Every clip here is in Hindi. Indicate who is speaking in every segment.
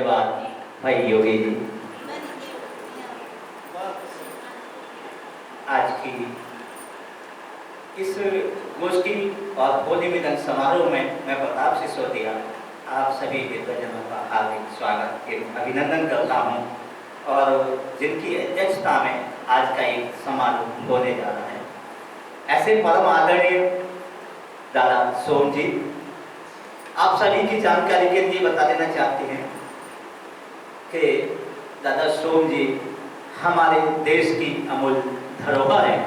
Speaker 1: धन्यवाद भाई योगी जी। आज की इस गोष्ठी और होली मिलन समारोह में मैं प्रताप सिसोदिया आप सभी विद्वजनों का हार्दिक स्वागत एवं अभिनंदन करता हूँ और जिनकी अध्यक्षता में आज का एक समारोह होने जा रहा है। ऐसे परम आदरणीय दादा सोम जी, आप सभी की जानकारी के लिए बता देना चाहते हैं कि दादा सोम जी हमारे देश की अमूल्य धरोहर है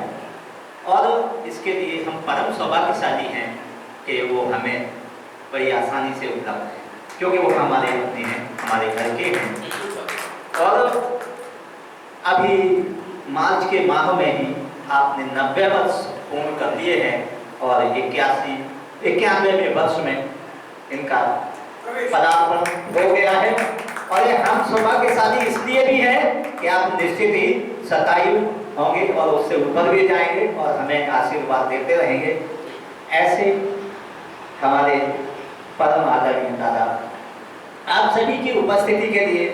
Speaker 1: और इसके लिए हम परम सौभाग्यशाली हैं कि वो हमें बड़ी आसानी से उपलब्ध है, क्योंकि वो हमारे अपने हैं, हमारे घर के हैं। और अभी मार्च के माह में ही आपने 90 वर्ष पूर्ण कर लिए हैं और 91वें वर्ष में इनका पदार्पण हो गया है। और ये हम सौभाग्यशाली इसलिए भी है कि आप निश्चित ही शतायु होंगे और उससे ऊपर भी जाएंगे और हमें आशीर्वाद देते रहेंगे। ऐसे हमारे परम आदरणीय दादा, आप सभी की उपस्थिति के लिए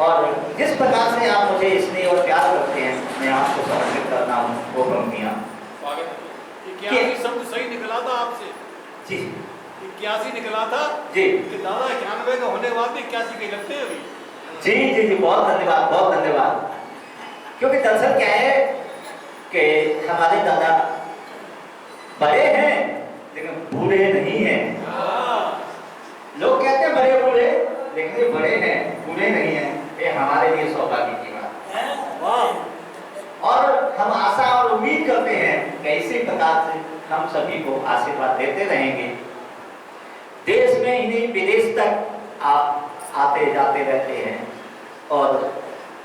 Speaker 1: और जिस प्रकार से आप मुझे स्नेह और प्यार करते हैं, मैं आपको समर्पित करता हूँ वो पंक्तियाँ।
Speaker 2: शब्द सही निकला था आपसे
Speaker 1: जी,
Speaker 2: 81 निकला था
Speaker 1: जी
Speaker 2: कि दादा 91 का होने बाद भी 81 के लगते हैं अभी।
Speaker 1: जी जी जी, बहुत धन्यवाद, बहुत धन्यवाद। क्योंकि दरअसल क्या है कि हमारे दादा बड़े हैं लेकिन बूढ़े नहीं हैं। लोग कहते हैं बड़े बूढ़े, लेकिन ये बड़े हैं, बूढ़े नहीं हैं। ये हमारे लिए सौभाग्य की बात है और हम आशा और उम्मीद करते हैं कि इसी प्रकार से हम सभी को आशीर्वाद देते रहेंगे। देश में ही नहीं, विदेश तक आप आते जाते रहते हैं और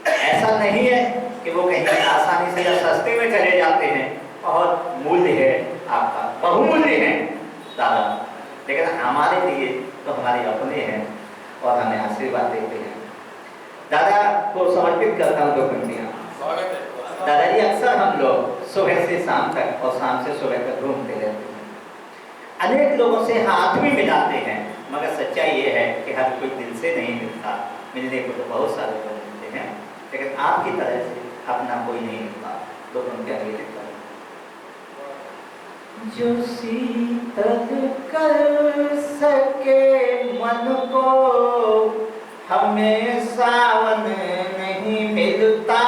Speaker 1: ऐसा नहीं है कि वो कहीं आसानी से या सस्ते में चले जाते हैं। बहुत मूल्य है आपका, बहुमूल्य है दादा, लेकिन हमारे लिए तो हमारे अपने हैं और हमें आशीर्वाद देते हैं। दादा को समर्पित करता हूँ दो पंक्तियाँ। दादाजी, अक्सर हम लोग सुबह से शाम तक और शाम से सुबह तक घूमते रहते हैं, अनेक लोगों से हाथ भी मिलाते हैं, मगर सच्चाई ये है कि हर कोई दिल से नहीं मिलता। मिलने को तो बहुत सारे लोग मिलते हैं, लेकिन आपकी तरह से अपना कोई नहीं मिलता। दो पंक्तियाँ लिखता हूँ। जो शीतल कर सके मन को हमें सावन नहीं मिलता।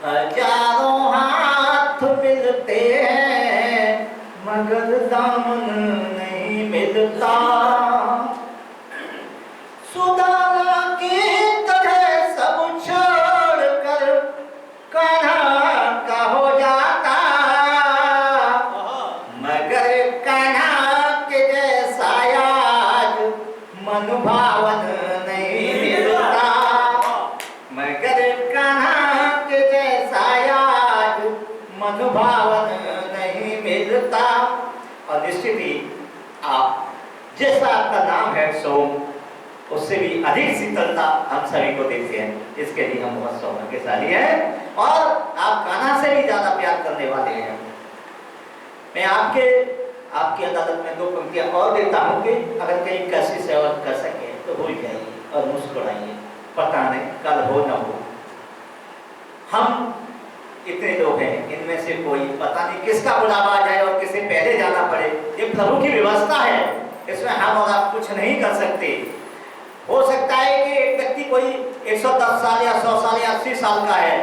Speaker 1: हजारों हाथ मिलते हैं मगर दामन नहीं मिलता। सुदामा की तरह सब छोड़कर कान्हा का हो जाता, मगर कान्हा के जैसा आज मन भावन नहीं मिलता। मगर कान्हा के जैसा आज मन भावन नहीं मिलता। और निश्चित ही आप जैसा आपका नाम है सोम, उससे भी अधिक शीतलता हम सभी को देते हैं। इसके लिए हम बहुत सौभाग्यशाली हैं और आप कान्हा से भी ज्यादा प्यार करने वाले हैं। मैं आपकी अदालत में दो पंक्तियां और देता हूँ कि अगर कहीं कैसी सेवा कर सके तो भूल जाइए और मुस्कुराइए, पता नहीं कल हो न हो। हम इतने लोग हैं, इनमें से कोई पता नहीं किसका बुलावा आ जाए और किसे पहले जाना पड़े। ये प्रभु की व्यवस्था है, इसमें हम और आप कुछ नहीं कर सकते। हो सकता है कि एक व्यक्ति कोई 110 साल या 100 साल या 80 साल का है,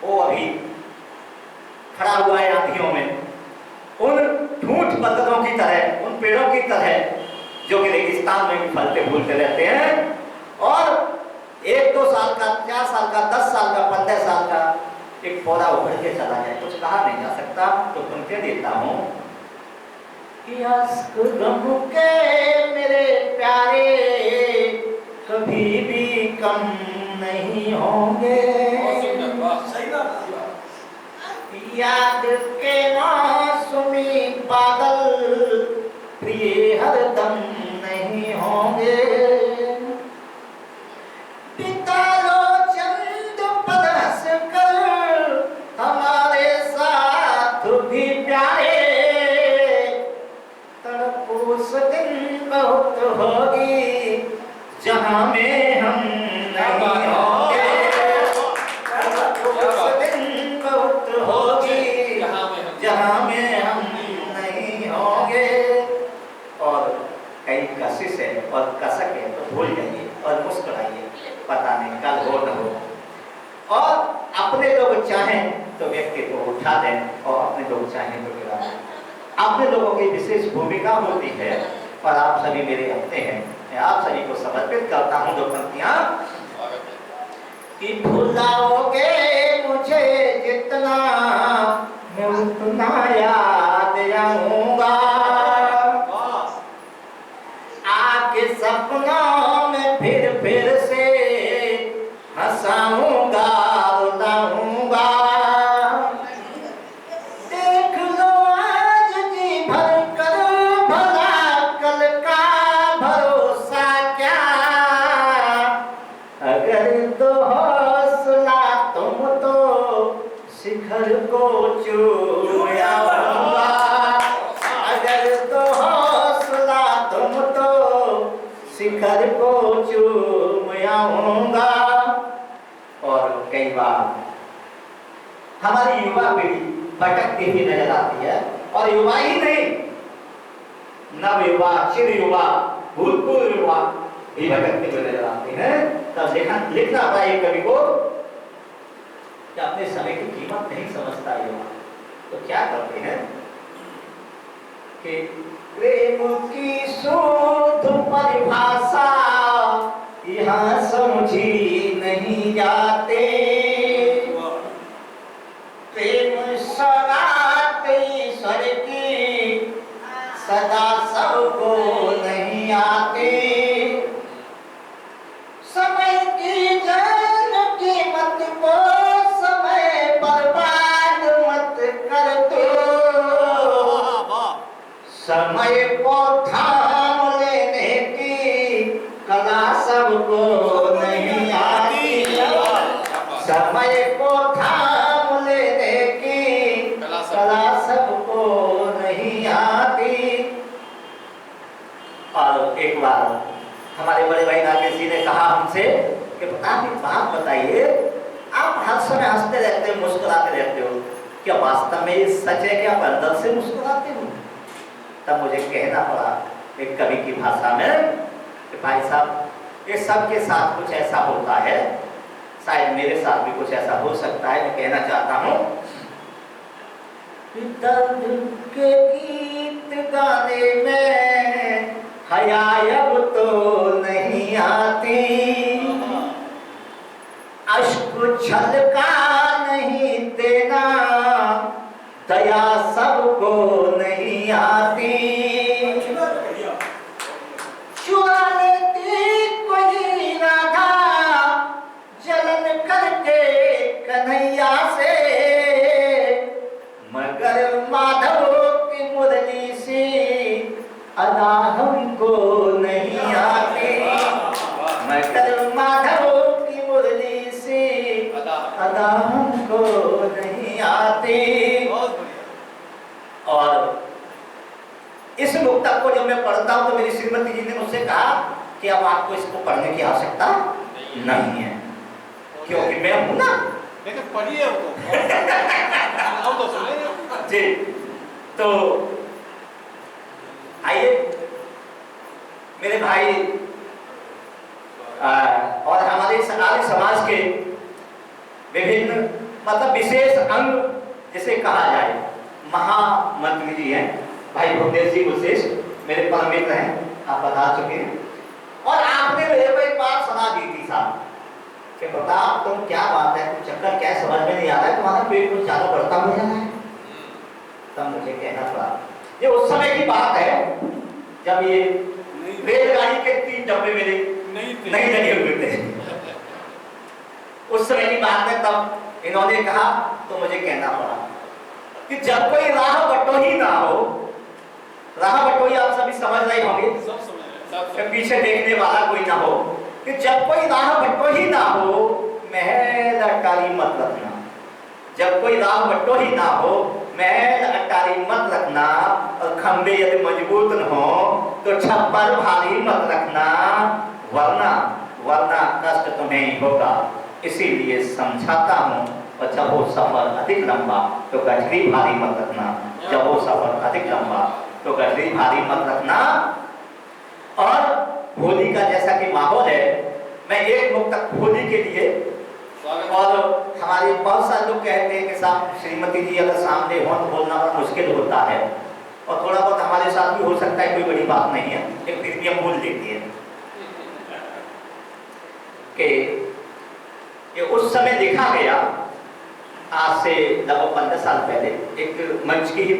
Speaker 1: वो अभी खड़ा हुआ है आंधियों में, उन ठूठ पत्थरों की तरह, उन पेड़ों की तरह जो कि रेगिस्तान में भी फलते फूलते रहते हैं। और 1-2 साल का, 4 साल का, 10 साल का, 15 साल का एक पौधा उभर के चला जाए, कुछ कहा नहीं जा सकता। तो पंक्तियां देता हूँ कि अश्क गम के मेरे प्यारे कभी भी कम नहीं होंगे। याद के मासूमी बादल प्रिय हरदम नहीं होंगे। पिता लो चंद पद हंस कर हमारे साथ भी प्यारे, तड़प उस दिन बहुत होगी कशिश है और कसक है तो भूल जाइए और मुस्कुराइए, पता नहीं कल हो न हो। और अपने लोग चाहें तो व्यक्ति को उठा दें और अपने लोग चाहें तो गिरा दें। अपने लोगों की विशेष भूमिका होती है और आप सभी मेरे अपने हैं। मैं आप सभी को समर्पित करता हूँ दो पंक्तियां कि भुलाओगे मुझे जितना मैं उतना याद आऊंगा, आके सपनों में फिर से हंसाऊंगा रुलाऊंगा। देख लो आज जी भर कर भला कल का भरोसा क्या, अगर तो हौसला तुम तो शिखर को चूम आऊंगा, अगर तो हौसला तुम तो शिखर को चूम आऊंगा। और कई बार हमारी युवा पीढ़ी भटकती हुई नजर आती है, और युवा ही नहीं, नव युवा, चिर युवा, भूतपूर्व युवा भी भटकते हुए नजर आते हैं। तब लिखना पड़ा कवि को कि अपने समय की कीमत नहीं समझता युवा, तो क्या करते हैं कि प्रेम की शुद्ध परिभाषा यहाँ समझी नहीं जाते, प्रेम सौगात ईश्वर की सदा सबको नहीं आते, समय की जान कीमत को समय बर्बाद मत कर दो, समय को थाम लेने की कला सबको नहीं आती, समय को थाम लेने की कला सबको नहीं आती। और एक बार हमारे बड़े भाई नागेश जी ने कहा हमसे कि आप एक बात बताइए, आप हर समय हंसते रहते हो, मुस्कुराते रहते हो, क्या वास्तव में ये सच है कि आप अंदर से मुस्कुराते हो? तब मुझे कहना पड़ा एक कवि की भाषा में कि भाई साहब ये सबके साथ कुछ ऐसा होता है, शायद मेरे साथ भी कुछ ऐसा हो सकता है। मैं कहना चाहता हूँ दर्द के गीत गाने में हया अब तो नहीं आती, अश्क छलका नहीं देना दया सबको नहीं आती, चुरा लेती कोई राधा जलन करके कन्हैया से, मगर माधव की मुरली सी अदा हमको नहीं आती, मगर माधव की मुरली सी अदा हमको नहीं आती। और इस मुक्तक को जब मैं पढ़ता हूं तो मेरी श्रीमती जी ने मुझसे कहा कि अब आपको इसको पढ़ने की आवश्यकता नहीं है, क्योंकि मैं हूं ना।
Speaker 2: लेकिन पढ़िए अब तो सुने
Speaker 1: जी। तो आइए मेरे भाई और हमारे आर्य समाज के विभिन्न मतलब विशेष अंग जिसे कहा जाए, महामंत्री जी हैं भाई भुवनेश जी विशेष, मेरे परम मित्र हैं, आप बता चुके हैं। और आपने मेरे को एक बात सुना दी थी साहब कि प्रताप तुम क्या बात है, कुछ चक्कर क्या समझ में नहीं आ रहा है, तुम्हारा पेट कुछ ज्यादा बढ़ता हो जाना है। तब मुझे कहना पड़ा, ये उस समय की बात है जब ये रेलगाड़ी के 3 डब्बे मेरे नहीं लगे हुए थे। उस समय की बात है, तब इन्होंने कहा तो मुझे कहना पड़ा कि जब कोई राह बटोही ना हो, राह बटोही आप सभी समझ रहे होंगे, सब पीछे देखने वाला कोई ना हो, कि जब कोई राह बटोही ना हो महल अटारी मत रखना, जब कोई राह बटोही ना हो महल अटारी मत रखना, और खंबे यदि मजबूत न हो तो छप्पर भारी मत रखना, वरना कष्ट तुम्हें ही होगा। इसीलिए समझाता हूँ, और जब वो सफर अधिक लंबा तो गठरी भारी मत रखना, जब वो सफर अधिक लंबा तो गठरी भारी मत रखना। और होली का जैसा कि माहौल है, मैं एक मुक्तक होली के लिए, और हमारे बहुत सारे लोग कहते हैं कि श्रीमती जी अगर सामने हो तो बोलना बड़ा मुश्किल होता है, और थोड़ा बहुत हमारे साथ भी हो सकता है, कोई बड़ी बात नहीं है, लेकिन फिर भी हम बोल देती है कि ये उस समय देखा गया, आज से लगभग 15 साल पहले, एक मंच की ही